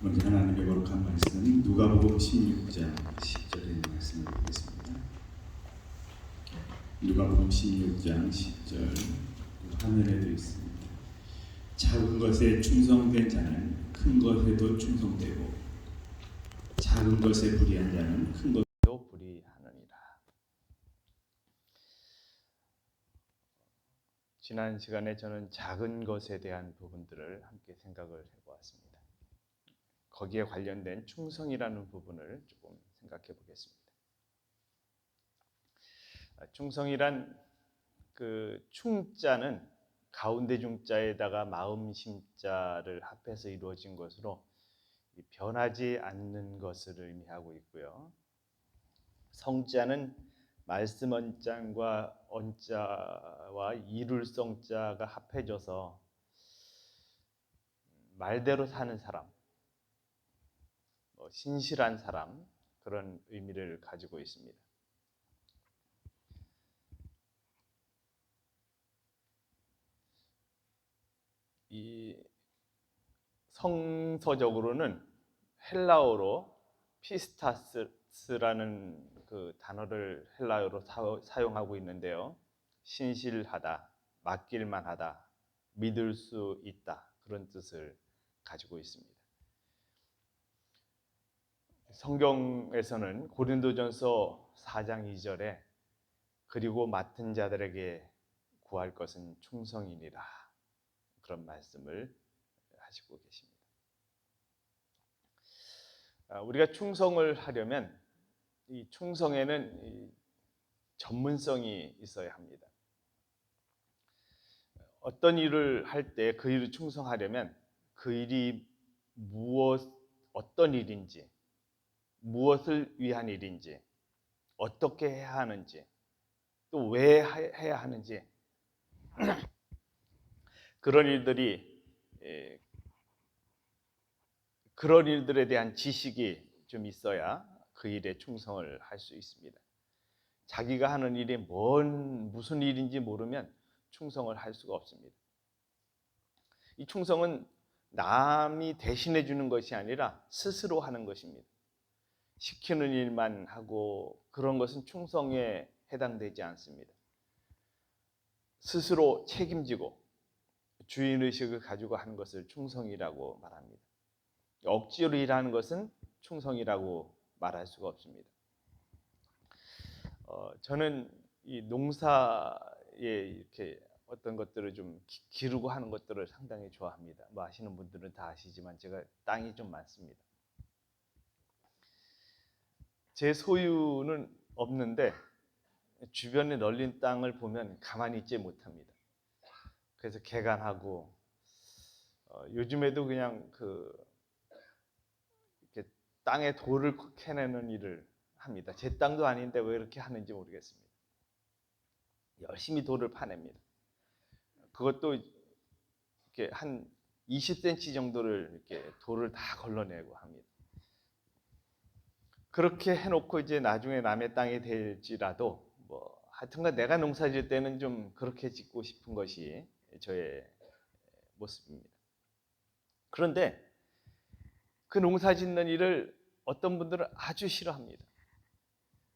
먼저 하나님의 거룩한 말씀 누가복음 16장 10절에 있는 말씀을 읽겠습니다. 누가복음 16장 10절 화면에도 있습니다. 작은 것에 충성된 자는 큰 것에도 충성되고 작은 것에 불의한 자는 큰 것에도 불의하느니라. 지난 시간에 저는 작은 것에 대한 부분들을 함께 생각을 해보았습니다. 거기에 관련된 충성이라는 부분을 조금 생각해 보겠습니다. 충성이란 그 충자는 가운데 중자에다가 마음 심자를 합해서 이루어진 것으로 변하지 않는 것을 의미하고 있고요. 성자는 말씀 언자와 언자와 이룰성자가 합해져서 말대로 사는 사람, 신실한 사람, 그런 의미를 가지고 있습니다. 이 성서적으로는 헬라어로 피스타스라는 그 단어를 헬라어로 사용하고 있는데요. 신실하다, 맡길만하다, 믿을 수 있다, 그런 뜻을 가지고 있습니다. 성경에서는 고린도전서 4장 2절에 그리고 맡은 자들에게 구할 것은 충성이니라, 그런 말씀을 하시고 계십니다. 우리가 충성을 하려면 이 충성에는 전문성이 있어야 합니다. 어떤 일을 할 때 그 일을 충성하려면 그 일이 어떤 일인지, 무엇을 위한 일인지, 어떻게 해야 하는지, 또 왜 해야 하는지, 그런 일들에 대한 지식이 좀 있어야 그 일에 충성을 할 수 있습니다. 자기가 하는 일이 무슨 일인지 모르면 충성을 할 수가 없습니다. 이 충성은 남이 대신해 주는 것이 아니라 스스로 하는 것입니다. 시키는 일만 하고 그런 것은 충성에 해당되지 않습니다. 스스로 책임지고 주인의식을 가지고 하는 것을 충성이라고 말합니다. 억지로 일하는 것은 충성이라고 말할 수가 없습니다. 저는 이 농사에 이렇게 어떤 것들을 좀 기르고 하는 것들을 상당히 좋아합니다. 뭐 아시는 분들은 다 아시지만 제가 땅이 좀 많습니다. 제 소유는 없는데 주변에 널린 땅을 보면 가만히 있지 못합니다. 그래서 개간하고 요즘에도 그냥 이렇게 땅에 돌을 캐내는 일을 합니다. 제 땅도 아닌데 왜 이렇게 하는지 모르겠습니다. 열심히 돌을 파냅니다. 그것도 이렇게 한 20cm 정도를 이렇게 돌을 다 걸러내고 합니다. 그렇게 해놓고 이제 나중에 남의 땅이 될지라도 하여튼간 내가 농사 지을 때는 좀 그렇게 짓고 싶은 것이 저의 모습입니다. 그런데 그 농사 짓는 일을 어떤 분들은 아주 싫어합니다.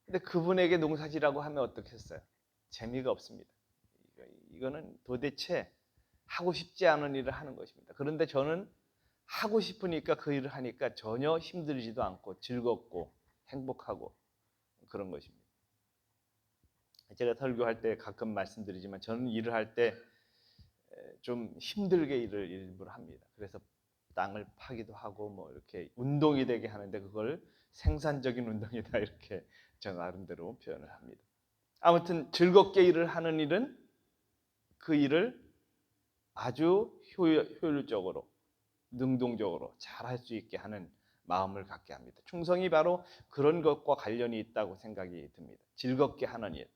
근데 그분에게 농사 지라고 하면 어떻겠어요? 재미가 없습니다. 이거는 도대체 하고 싶지 않은 일을 하는 것입니다. 그런데 저는 하고 싶으니까 그 일을 하니까 전혀 힘들지도 않고 즐겁고 행복하고 그런 것입니다. 제가 설교할 때 가끔 말씀드리지만 저는 일을 할 때 좀 힘들게 일을 일부러 합니다. 그래서 땅을 파기도 하고 이렇게 운동이 되게 하는데 그걸 생산적인 운동이다 이렇게 저 나름대로 표현을 합니다. 아무튼 즐겁게 일을 하는 일은 그 일을 아주 효율적으로 능동적으로 잘 할 수 있게 하는 마음을 갖게 합니다. 충성이 바로 그런 것과 관련이 있다고 생각이 듭니다. 즐겁게 하는 일,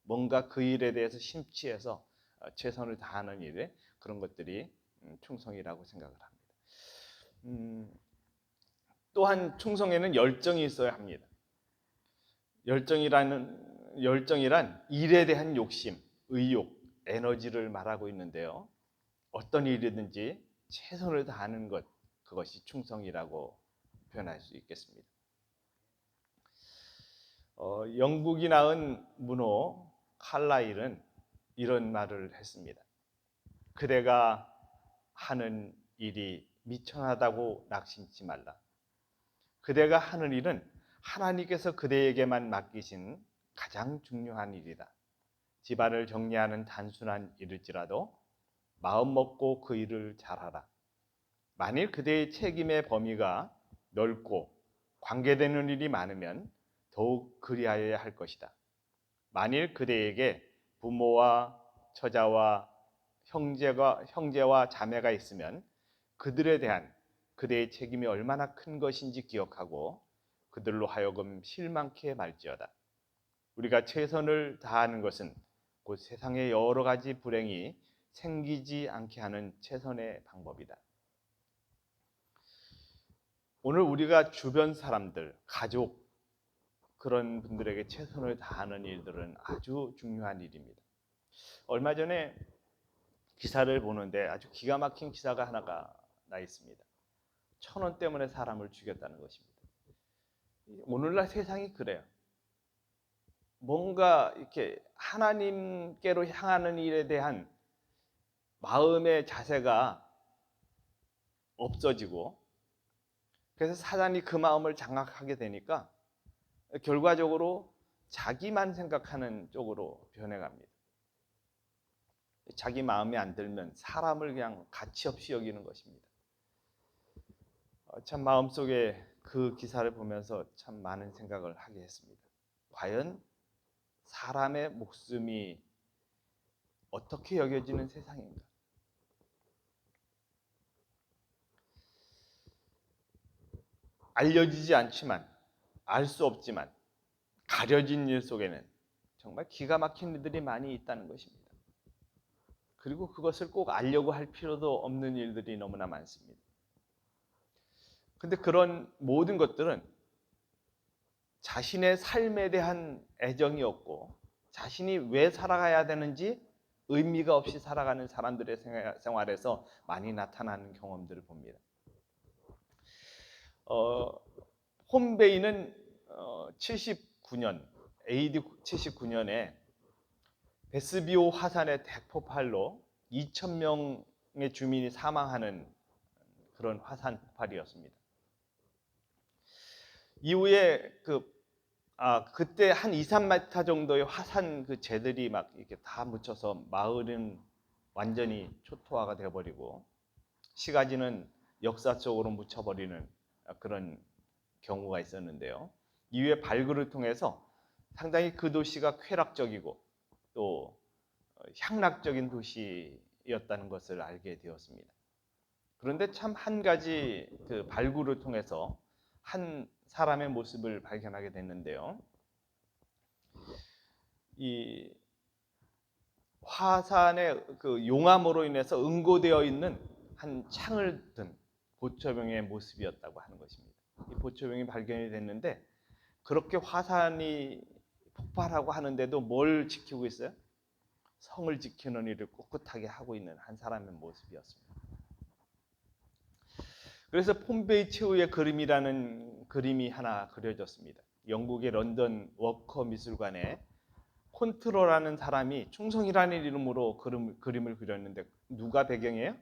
뭔가 그 일에 대해서 심취해서 최선을 다하는 일에 그런 것들이 충성이라고 생각을 합니다. 또한 충성에는 열정이 있어야 합니다. 열정이란 일에 대한 욕심, 의욕, 에너지를 말하고 있는데요. 어떤 일이든지 최선을 다하는 것, 그것이 충성이라고 표현할 수 있겠습니다. 영국이 낳은 문호 칼라일은 이런 말을 했습니다. 그대가 하는 일이 미천하다고 낙심치 말라. 그대가 하는 일은 하나님께서 그대에게만 맡기신 가장 중요한 일이다. 집안을 정리하는 단순한 일일지라도 마음 먹고 그 일을 잘하라. 만일 그대의 책임의 범위가 넓고 관계되는 일이 많으면 더욱 그리하여야 할 것이다. 만일 그대에게 부모와 처자와 형제와 자매가 있으면 그들에 대한 그대의 책임이 얼마나 큰 것인지 기억하고 그들로 하여금 실망케 말지어다. 우리가 최선을 다하는 것은 곧 세상에 여러 가지 불행이 생기지 않게 하는 최선의 방법이다. 오늘 우리가 주변 사람들, 가족, 그런 분들에게 최선을 다하는 일들은 아주 중요한 일입니다. 얼마 전에 기사를 보는데 아주 기가 막힌 기사가 하나가 나 있습니다. 1,000원 때문에 사람을 죽였다는 것입니다. 오늘날 세상이 그래요. 뭔가 이렇게 하나님께로 향하는 일에 대한 마음의 자세가 없어지고, 그래서 사단이 그 마음을 장악하게 되니까 결과적으로 자기만 생각하는 쪽으로 변해갑니다. 자기 마음에 안 들면 사람을 그냥 가치 없이 여기는 것입니다. 참 마음속에 그 기사를 보면서 참 많은 생각을 하게 했습니다. 과연 사람의 목숨이 어떻게 여겨지는 세상인가? 알려지지 않지만, 알 수 없지만 가려진 일 속에는 정말 기가 막힌 일들이 많이 있다는 것입니다. 그리고 그것을 꼭 알려고 할 필요도 없는 일들이 너무나 많습니다. 근데 그런 모든 것들은 자신의 삶에 대한 애정이 없고 자신이 왜 살아가야 되는지 의미가 없이 살아가는 사람들의 생활에서 많이 나타나는 경험들을 봅니다. 폼베이는 79년, AD 79년에 베스비오 화산의 대폭발로 2,000명의 주민이 사망하는 그런 화산 폭발이었습니다. 이후에 그때 한 2, 3m 정도의 화산 그 재들이 막 이렇게 다 묻혀서 마을은 완전히 초토화가 되어버리고 시가지는 역사 속으로 묻혀버리는 그런 경우가 있었는데요. 이후에 발굴을 통해서 상당히 그 도시가 쾌락적이고 또 향락적인 도시였다는 것을 알게 되었습니다. 그런데 참 한 가지 그 발굴을 통해서 한 사람의 모습을 발견하게 됐는데요. 이 화산의 그 용암으로 인해서 응고되어 있는 한 창을 든 보초병의 모습이었다고 하는 것입니다. 이 보초병이 발견이 됐는데 그렇게 화산이 폭발하고 하는데도 뭘 지키고 있어요? 성을 지키는 일을 꿋꿋하게 하고 있는 한 사람의 모습이었습니다. 그래서 폼베이 최후의 그림이라는 그림이 하나 그려졌습니다. 영국의 런던 워커 미술관에 콘트로라는 사람이 충성이라는 이름으로 그림을 그렸는데 누가 배경이에요?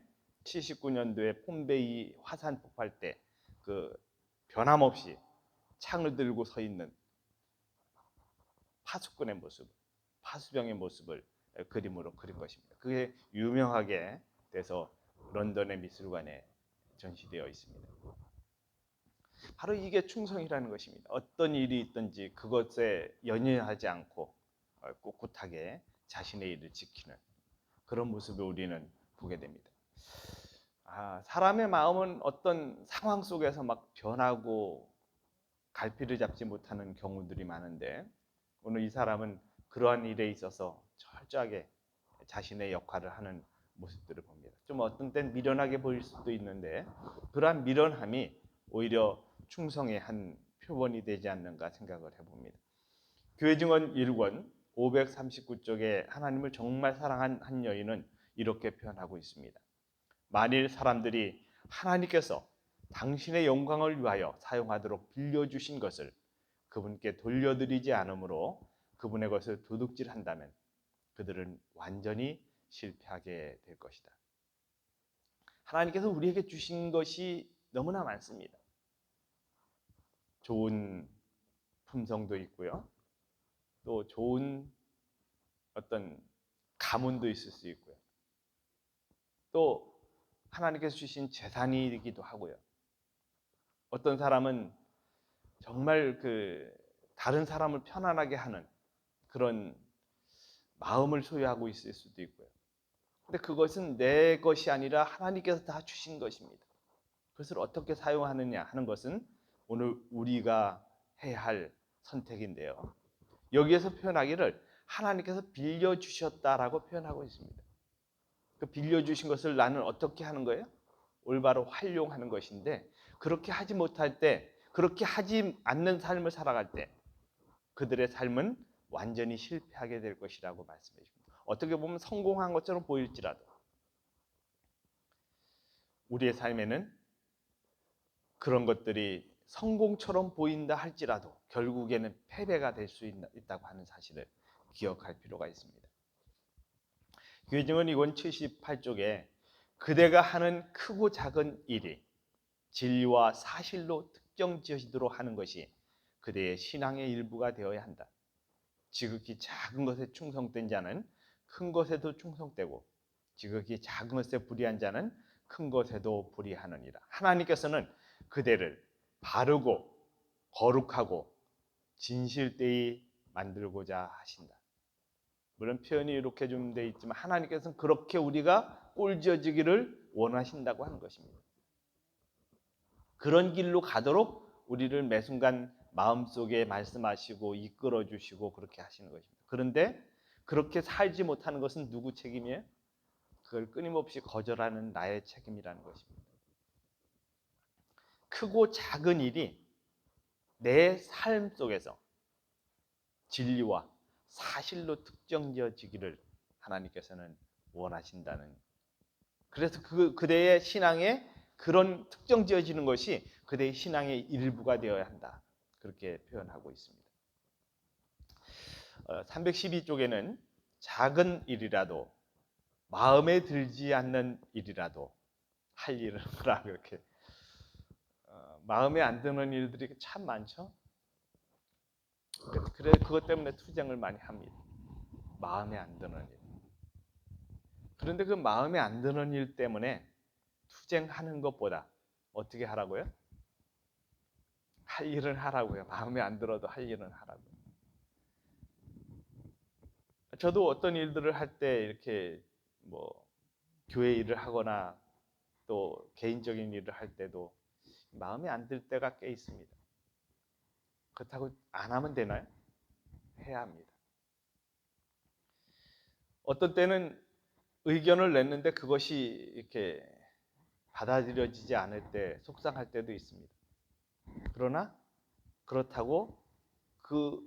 79년도에 폼베이 화산 폭발 때 그 변함없이 창을 들고 서 있는 파수꾼의 모습, 파수병의 모습을 그림으로 그린 것입니다. 그게 유명하게 돼서 런던의 미술관에 전시되어 있습니다. 바로 이게 충성이라는 것입니다. 어떤 일이 있든지 그것에 연연하지 않고 꿋꿋하게 자신의 일을 지키는 그런 모습을 우리는 보게 됩니다. 사람의 마음은 어떤 상황 속에서 막 변하고 갈피를 잡지 못하는 경우들이 많은데 오늘 이 사람은 그러한 일에 있어서 철저하게 자신의 역할을 하는 모습들을 봅니다. 좀 어떤 땐 미련하게 보일 수도 있는데 그러한 미련함이 오히려 충성의 한 표본이 되지 않는가 생각을 해봅니다. 교회 증언 1권 539쪽에 하나님을 정말 사랑한 한 여인은 이렇게 표현하고 있습니다. 만일 사람들이 하나님께서 당신의 영광을 위하여 사용하도록 빌려주신 것을 그분께 돌려드리지 않으므로 그분의 것을 도둑질한다면 그들은 완전히 실패하게 될 것이다. 하나님께서 우리에게 주신 것이 너무나 많습니다. 좋은 품성도 있고요. 또 좋은 어떤 가문도 있을 수 있고요. 또 하나님께서 주신 재산이기도 하고요. 어떤 사람은 정말 다른 사람을 편안하게 하는 그런 마음을 소유하고 있을 수도 있고요. 근데 그것은 내 것이 아니라 하나님께서 다 주신 것입니다. 그것을 어떻게 사용하느냐 하는 것은 오늘 우리가 해야 할 선택인데요. 여기에서 표현하기를 하나님께서 빌려주셨다라고 표현하고 있습니다. 그 빌려주신 것을 나는 어떻게 하는 거예요? 올바로 활용하는 것인데 그렇게 하지 못할 때, 그렇게 하지 않는 삶을 살아갈 때 그들의 삶은 완전히 실패하게 될 것이라고 말씀해 주십니다. 어떻게 보면 성공한 것처럼 보일지라도 우리의 삶에는 그런 것들이 성공처럼 보인다 할지라도 결국에는 패배가 될 수 있다고 하는 사실을 기억할 필요가 있습니다. 교회증은 이권 78쪽에 그대가 하는 크고 작은 일이 진리와 사실로 특정지어지도록 하는 것이 그대의 신앙의 일부가 되어야 한다. 지극히 작은 것에 충성된 자는 큰 것에도 충성되고 지극히 작은 것에 불의한 자는 큰 것에도 불의하느니라. 하나님께서는 그대를 바르고 거룩하고 진실되이 만들고자 하신다. 물론 표현이 이렇게 좀 돼 있지만 하나님께서는 그렇게 우리가 꼴지어지기를 원하신다고 하는 것입니다. 그런 길로 가도록 우리를 매 순간 마음속에 말씀하시고 이끌어 주시고 그렇게 하시는 것입니다. 그런데 그렇게 살지 못하는 것은 누구 책임이에요? 그걸 끊임없이 거절하는 나의 책임이라는 것입니다. 크고 작은 일이 내 삶 속에서 진리와 사실로 특정지어지기를 하나님께서는 원하신다는. 그래서 그대의 신앙에 그런 특정지어지는 것이 그대의 신앙의 일부가 되어야 한다. 그렇게 표현하고 있습니다. 312쪽에는 작은 일이라도 마음에 들지 않는 일이라도 할 일을 하라 그렇게 마음에 안 드는 일들이 참 많죠. 그래 그것 때문에 투쟁을 많이 합니다. 마음에 안 드는 일. 그런데 그 마음에 안 드는 일 때문에 투쟁하는 것보다 어떻게 하라고요? 할 일은 하라고요. 마음에 안 들어도 할 일은 하라고요. 저도 어떤 일들을 할 때 이렇게 뭐 교회 일을 하거나 또 개인적인 일을 할 때도 마음에 안 들 때가 꽤 있습니다. 그렇다고 안 하면 되나요? 해야 합니다. 어떤 때는 의견을 냈는데 그것이 이렇게 받아들여지지 않을 때 속상할 때도 있습니다. 그러나 그렇다고 그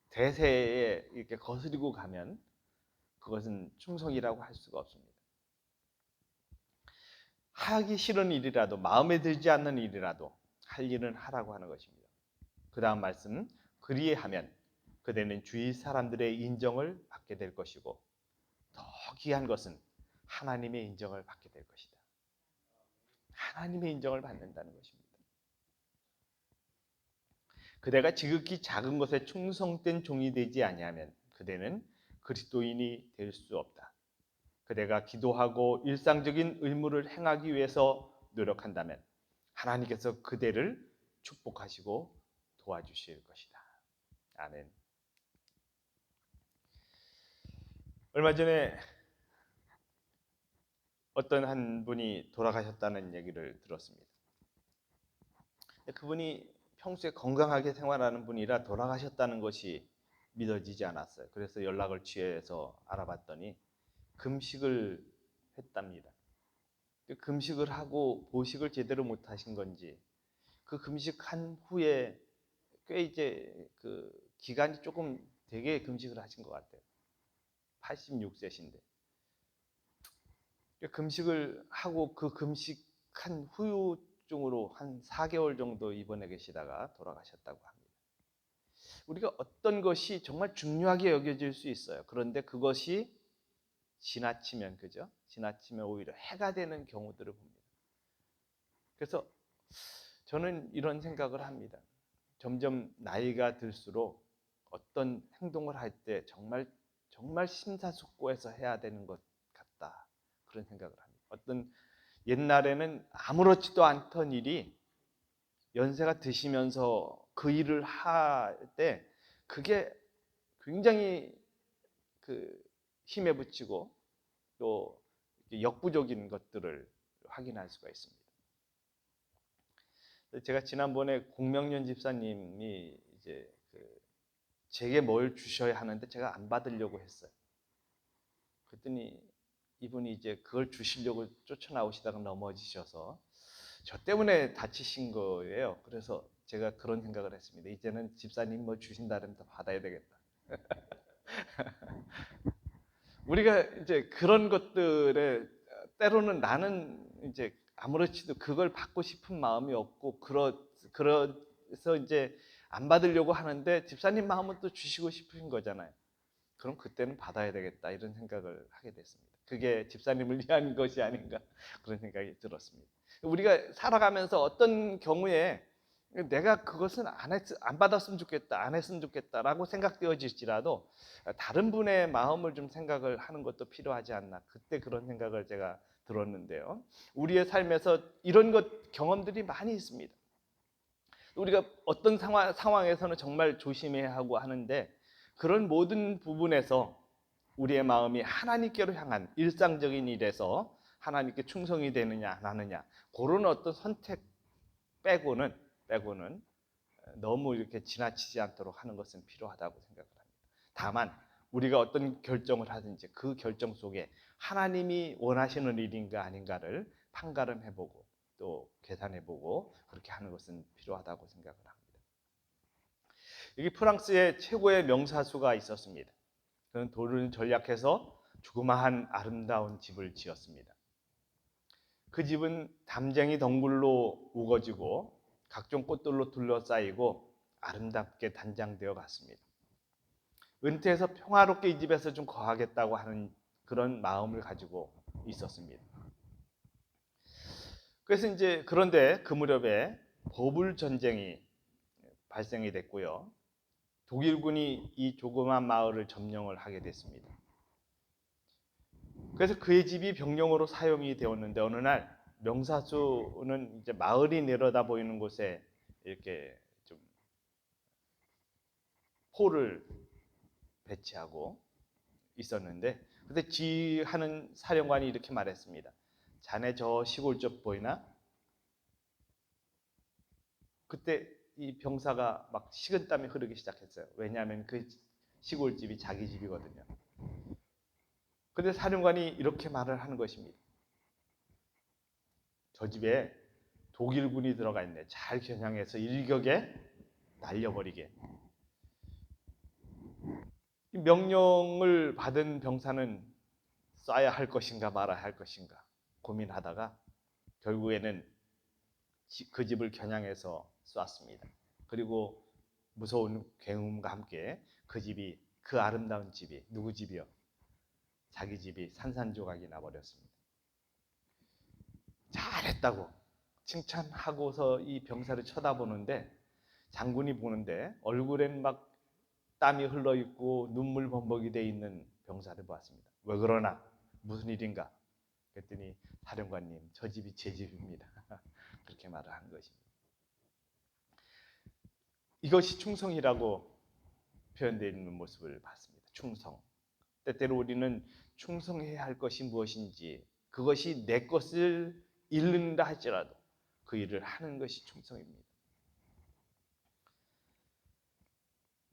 대세에 이렇게 거스리고 가면 그것은 충성이라고 할 수가 없습니다. 하기 싫은 일이라도 마음에 들지 않는 일이라도 할 일은 하라고 하는 것입니다. 그 다음 말씀, 그리하면 그대는 주위 사람들의 인정을 받게 될 것이고 더 귀한 것은 하나님의 인정을 받게 될 것이다. 하나님의 인정을 받는다는 것입니다. 그대가 지극히 작은 것에 충성된 종이 되지 아니하면 그대는 그리스도인이 될 수 없다. 그대가 기도하고 일상적인 의무를 행하기 위해서 노력한다면 하나님께서 그대를 축복하시고 도와주실 것이다. 아멘. 얼마 전에 어떤 한 분이 돌아가셨다는 얘기를 들었습니다. 그분이 평소에 건강하게 생활하는 분이라 돌아가셨다는 것이 믿어지지 않았어요. 그래서 연락을 취해서 알아봤더니 금식을 했답니다. 금식을 하고 보식을 제대로 못 하신 건지 그 금식한 후에 꽤 이제 그 기간이 조금 되게 금식을 하신 것 같아요. 86세신데 금식을 하고 그 금식한 후 합병증으로 한 4개월 정도 입원해 계시다가 돌아가셨다고 합니다. 우리가 어떤 것이 정말 중요하게 여겨질 수 있어요. 그런데 그것이 지나치면, 그죠? 지나치면 오히려 해가 되는 경우들을 봅니다. 그래서 저는 이런 생각을 합니다. 점점 나이가 들수록 어떤 행동을 할 때 정말 심사숙고해서 해야 되는 것 같다, 그런 생각을 합니다. 어떤 옛날에는 아무렇지도 않던 일이 연세가 드시면서 그 일을 할 때 그게 굉장히 그 힘에 부치고 또 역부족인 것들을 확인할 수가 있습니다. 제가 지난번에 공명년 집사님이 이제 제게 뭘 주셔야 하는데 제가 안 받으려고 했어요. 그랬더니 이분이 이제 그걸 주시려고 쫓아나오시다가 넘어지셔서 저 때문에 다치신 거예요. 그래서 제가 그런 생각을 했습니다. 이제는 집사님 뭐 주신다면 더 받아야 되겠다. 우리가 이제 그런 것들에 때로는 나는 이제 아무렇지도 그걸 받고 싶은 마음이 없고 그래서 이제 안 받으려고 하는데 집사님 마음은 또 주시고 싶으신 거잖아요. 그럼 그때는 받아야 되겠다, 이런 생각을 하게 됐습니다. 그게 집사님을 위한 것이 아닌가, 그런 생각이 들었습니다. 우리가 살아가면서 어떤 경우에 내가 그것은 안 받았으면 좋겠다, 안 했으면 좋겠다라고 생각되어질지라도 다른 분의 마음을 좀 생각을 하는 것도 필요하지 않나, 그때 그런 생각을 제가 들었는데요. 우리의 삶에서 이런 경험들이 많이 있습니다. 우리가 어떤 상황에서는 정말 조심해야 하고 하는데 그런 모든 부분에서 우리의 마음이 하나님께로 향한 일상적인 일에서 하나님께 충성이 되느냐 안 하느냐, 그런 어떤 선택 빼고는 너무 이렇게 지나치지 않도록 하는 것은 필요하다고 생각을 합니다. 다만 우리가 어떤 결정을 하든지 그 결정 속에 하나님이 원하시는 일인가 아닌가를 판가름해보고 또 계산해보고 그렇게 하는 것은 필요하다고 생각을 합니다. 여기 프랑스에 최고의 명사수가 있었습니다. 그는 돌을 전략해서 조그마한 아름다운 집을 지었습니다. 그 집은 담쟁이 덩굴로 우거지고 각종 꽃들로 둘러싸이고 아름답게 단장되어 갔습니다. 은퇴해서 평화롭게 이 집에서 좀 거하겠다고 하는 그런 마음을 가지고 있었습니다. 그래서 이제 그런데 그 무렵에 버블 전쟁이 발생이 됐고요. 독일군이 이 조그만 마을을 점령을 하게 됐습니다. 그래서 그의 집이 병영으로 사용이 되었는데 어느 날 명사수는 이제 마을이 내려다 보이는 곳에 이렇게 좀 포를 배치하고 있었는데 그때 지휘하는 사령관이 이렇게 말했습니다. 자네 저 시골집 보이나? 그때 이 병사가 막 식은땀이 흐르기 시작했어요. 왜냐하면 그 시골집이 자기 집이거든요. 근데 사령관이 이렇게 말을 하는 것입니다. 저 집에 독일군이 들어가 있네. 잘 겨냥해서 일격에 날려버리게. 이 명령을 받은 병사는 쏴야 할 것인가 말아야 할 것인가 고민하다가 결국에는 그 집을 겨냥해서 쐈습니다. 그리고 무서운 굉음과 함께 그 아름다운 집이 누구 집이요? 자기 집이 산산조각이 나버렸습니다. 잘했다고 칭찬하고서 이 병사를 쳐다보는데 장군이 보는데 얼굴엔 막 땀이 흘러있고 눈물 범벅이 돼 있는 병사를 보았습니다. 왜 그러나? 무슨 일인가? 그랬더니 사령관님, 저 집이 제 집입니다. 그렇게 말을 하는 것입니다. 이것이 충성이라고 표현되어 있는 모습을 봤습니다. 충성. 때때로 우리는 충성해야 할 것이 무엇인지, 그것이 내 것을 잃는다 할지라도 그 일을 하는 것이 충성입니다.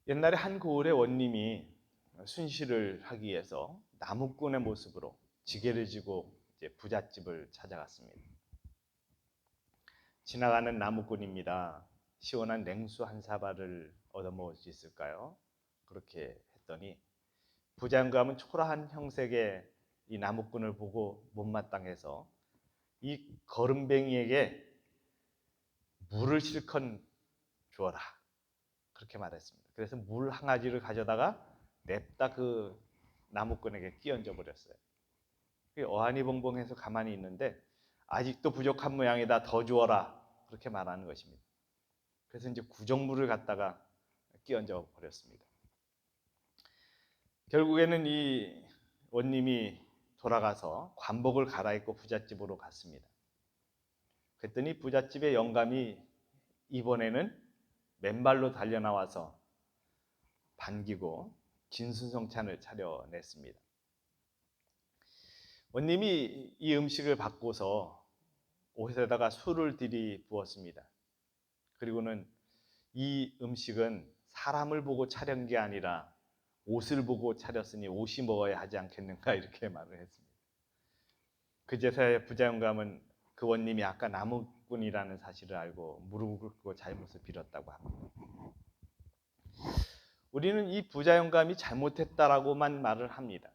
옛날에 한 고을의 원님이 순시를 하기 위해서 나무꾼의 모습으로 지게를 지고 이제 부잣집을 찾아갔습니다. 지나가는 나무꾼입니다. 시원한 냉수 한 사발을 얻어먹을 수 있을까요? 그렇게 했더니 부장감은 초라한 형색의 이 나무꾼을 보고 못마땅해서 이 거름뱅이에게 물을 실컷 주어라. 그렇게 말했습니다. 그래서 물 항아지를 가져다가 냅다 그 나무꾼에게 끼얹어 버렸어요. 어안이벙벙해서 가만히 있는데 아직도 부족한 모양이다. 더 주어라. 그렇게 말하는 것입니다. 그래서 이제 구정물을 갖다가 끼얹어 버렸습니다. 결국에는 이 원님이 돌아가서 관복을 갈아입고 부잣집으로 갔습니다. 그랬더니 부잣집의 영감이 이번에는 맨발로 달려나와서 반기고 진수성찬을 차려냈습니다. 원님이 이 음식을 받고서 옷에다가 술을 들이부었습니다. 그리고는 이 음식은 사람을 보고 차린 게 아니라 옷을 보고 차렸으니 옷이 먹어야 하지 않겠는가 이렇게 말을 했습니다. 그제서야 부자영감은 그 원님이 아까 나무꾼이라는 사실을 알고 무릎을 꿇고 잘못을 빌었다고 합니다. 우리는 이 부자영감이 잘못했다라고만 말을 합니다.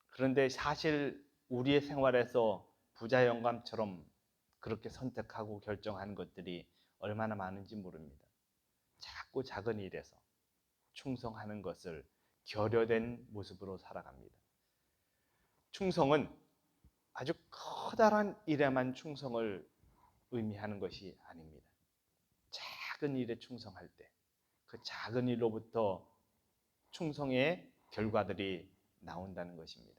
그런데 사실 우리의 생활에서 부자영감처럼 그렇게 선택하고 결정하는 것들이 얼마나 많은지 모릅니다. 작고 작은 일에서 충성하는 것을 결여된 모습으로 살아갑니다. 충성은 아주 커다란 일에만 충성을 의미하는 것이 아닙니다. 작은 일에 충성할 때 그 작은 일로부터 충성의 결과들이 나온다는 것입니다.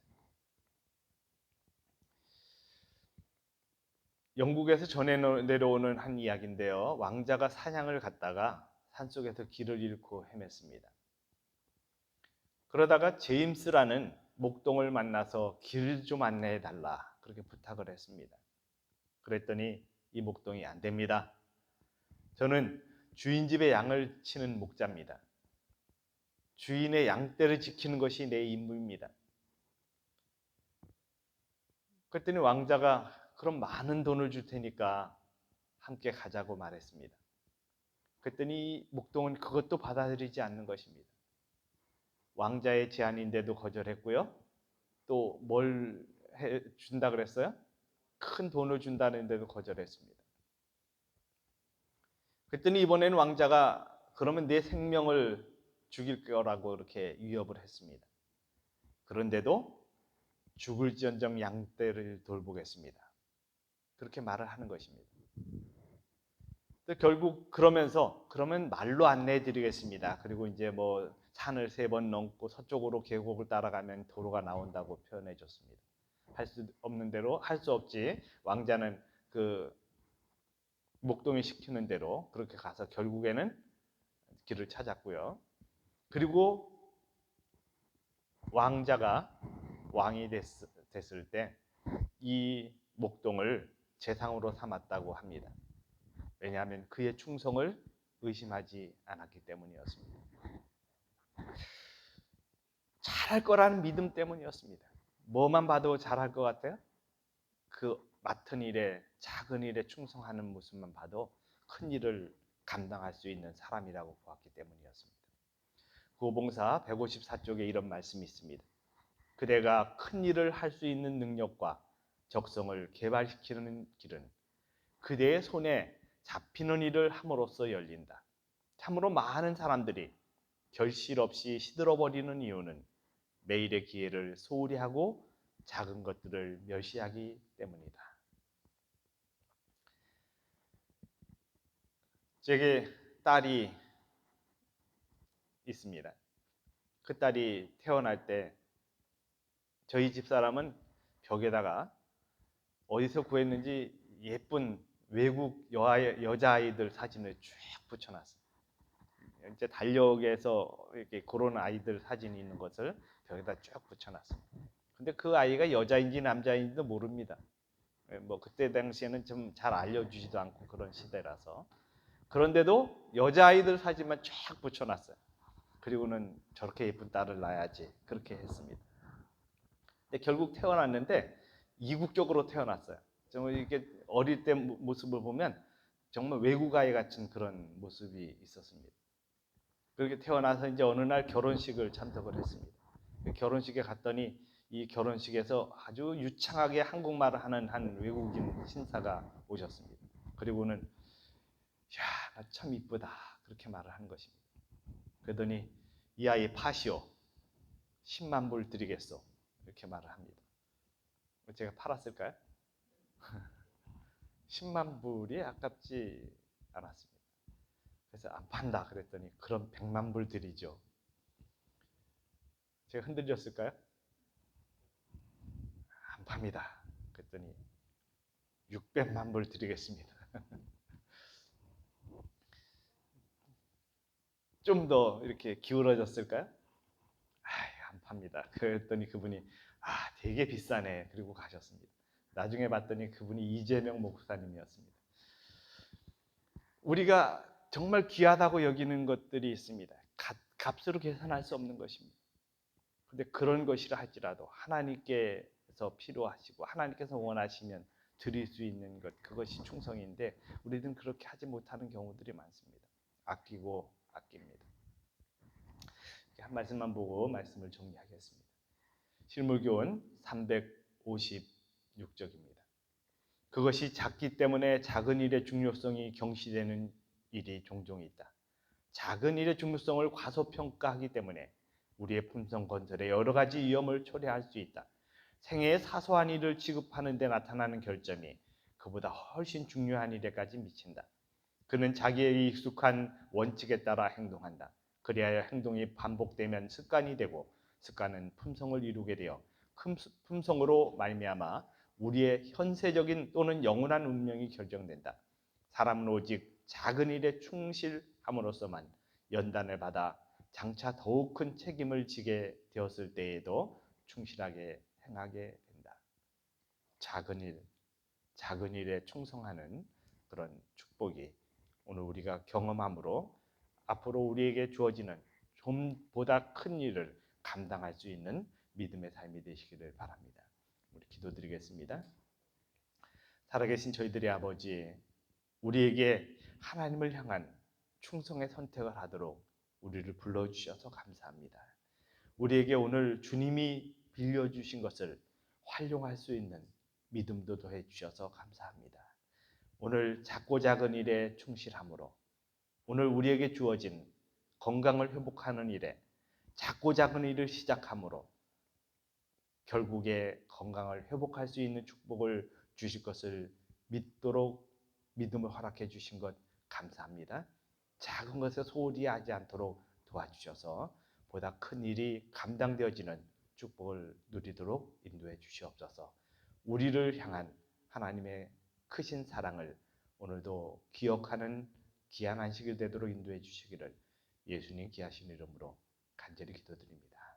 영국에서 전해 내려오는 한 이야기인데요. 왕자가 사냥을 갔다가 산속에서 길을 잃고 헤맸습니다. 그러다가 제임스라는 목동을 만나서 길 좀 안내해 달라 그렇게 부탁을 했습니다. 그랬더니 이 목동이 안 됩니다. 저는 주인 집에 양을 치는 목자입니다. 주인의 양떼를 지키는 것이 내 임무입니다. 그랬더니 왕자가 그럼 많은 돈을 줄 테니까 함께 가자고 말했습니다. 그랬더니 목동은 그것도 받아들이지 않는 것입니다. 왕자의 제안인데도 거절했고요. 또 뭘 준다 그랬어요? 큰 돈을 준다는데도 거절했습니다. 그랬더니 이번에는 왕자가 그러면 내 생명을 죽일 거라고 이렇게 위협을 했습니다. 그런데도 죽을지언정 양떼를 돌보겠습니다. 그렇게 말을 하는 것입니다. 결국 그러면서 그러면 말로 안내해 드리겠습니다. 그리고 이제 뭐 산을 3번 넘고 서쪽으로 계곡을 따라가면 도로가 나온다고 표현해 줬습니다. 할 수 없는 대로 할 수 없지. 왕자는 그 목동이 시키는 대로 그렇게 가서 결국에는 길을 찾았고요. 그리고 왕자가 왕이 됐을 때 이 목동을 재상으로 삼았다고 합니다. 왜냐하면 그의 충성을 의심하지 않았기 때문이었습니다. 잘할 거라는 믿음 때문이었습니다. 뭐만 봐도 잘할 것 같아요? 그 맡은 일에 작은 일에 충성하는 모습만 봐도 큰 일을 감당할 수 있는 사람이라고 보았기 때문이었습니다. 구호봉사 154쪽에 이런 말씀이 있습니다. 그대가 큰 일을 할 수 있는 능력과 적성을 개발시키는 길은 그대의 손에 잡히는 일을 함으로써 열린다. 참으로 많은 사람들이 결실 없이 시들어버리는 이유는 매일의 기회를 소홀히 하고 작은 것들을 멸시하기 때문이다. 제게 딸이 있습니다. 그 딸이 태어날 때 저희 집사람은 벽에다가 어디서 구했는지 예쁜 외국 여자아이들 사진을 쭉 붙여놨어요. 이제 달력에서 이렇게 그런 아이들 사진이 있는 것을 벽에다 쭉 붙여놨어요. 근데 그 아이가 여자인지 남자인지도 모릅니다. 뭐 그때 당시에는 좀 잘 알려주지도 않고 그런 시대라서. 그런데도 여자아이들 사진만 쫙 붙여놨어요. 그리고는 저렇게 예쁜 딸을 낳아야지 그렇게 했습니다. 근데 결국 태어났는데 이국적으로 태어났어요. 정말 이렇게 어릴 때 모습을 보면 정말 외국 아이 같은 그런 모습이 있었습니다. 그렇게 태어나서 이제 어느 날 결혼식을 참석을 했습니다. 결혼식에 갔더니 이 결혼식에서 아주 유창하게 한국말을 하는 한 외국인 신사가 오셨습니다. 그리고는 야, 참 이쁘다. 그렇게 말을 하는 것입니다. 그러더니 이 아이 파시오. 10만 불 드리겠소. 이렇게 말을 합니다. 제가 팔았을까요? 10만 불이 아깝지 않았습니다. 그래서 안 판다 그랬더니 그럼 100만 불 드리죠. 제가 흔들렸을까요? 안 팝니다. 그랬더니 600만 불 드리겠습니다. 좀 더 이렇게 기울어졌을까요? 안 팝니다. 그랬더니 그분이 되게 비싸네. 그리고 가셨습니다. 나중에 봤더니 그분이 이재명 목사님이었습니다. 우리가 정말 귀하다고 여기는 것들이 있습니다. 값으로 계산할 수 없는 것입니다. 그런데 그런 것이라 할지라도 하나님께서 필요하시고 하나님께서 원하시면 드릴 수 있는 것, 그것이 충성인데 우리는 그렇게 하지 못하는 경우들이 많습니다. 아끼고 아낍니다. 한 말씀만 보고 말씀을 정리하겠습니다. 실물교훈 356쪽입니다. 그것이 작기 때문에 작은 일의 중요성이 경시되는 일이 종종 있다. 작은 일의 중요성을 과소평가하기 때문에 우리의 품성 건설에 여러 가지 위험을 초래할 수 있다. 생애의 사소한 일을 취급하는 데 나타나는 결점이 그보다 훨씬 중요한 일에까지 미친다. 그는 자기의 익숙한 원칙에 따라 행동한다. 그리하여 행동이 반복되면 습관이 되고 습관은 품성을 이루게 되어 품성으로 말미암아 우리의 현세적인 또는 영원한 운명이 결정된다. 사람은 오직 작은 일에 충실함으로써만 연단을 받아 장차 더욱 큰 책임을 지게 되었을 때에도 충실하게 행하게 된다. 작은 일에 충성하는 그런 축복이 오늘 우리가 경험함으로 앞으로 우리에게 주어지는 좀 보다 큰 일을 감당할 수 있는 믿음의 삶이 되시기를 바랍니다. 우리 기도드리겠습니다. 살아계신 저희들의 아버지, 우리에게 하나님을 향한 충성의 선택을 하도록 우리를 불러주셔서 감사합니다. 우리에게 오늘 주님이 빌려주신 것을 활용할 수 있는 믿음도 더해 주셔서 감사합니다. 오늘 작고 작은 일에 충실함으로 오늘 우리에게 주어진 건강을 회복하는 일에 작고 작은 일을 시작함으로 결국에 건강을 회복할 수 있는 축복을 주실 것을 믿도록 믿음을 허락해 주신 것 감사합니다. 작은 것에 소홀히 하지 않도록 도와주셔서 보다 큰 일이 감당되어지는 축복을 누리도록 인도해 주시옵소서. 우리를 향한 하나님의 크신 사랑을 오늘도 기억하는 귀한 안식일 되도록 인도해 주시기를 예수님 귀하신 이름으로 간절히 기도드립니다.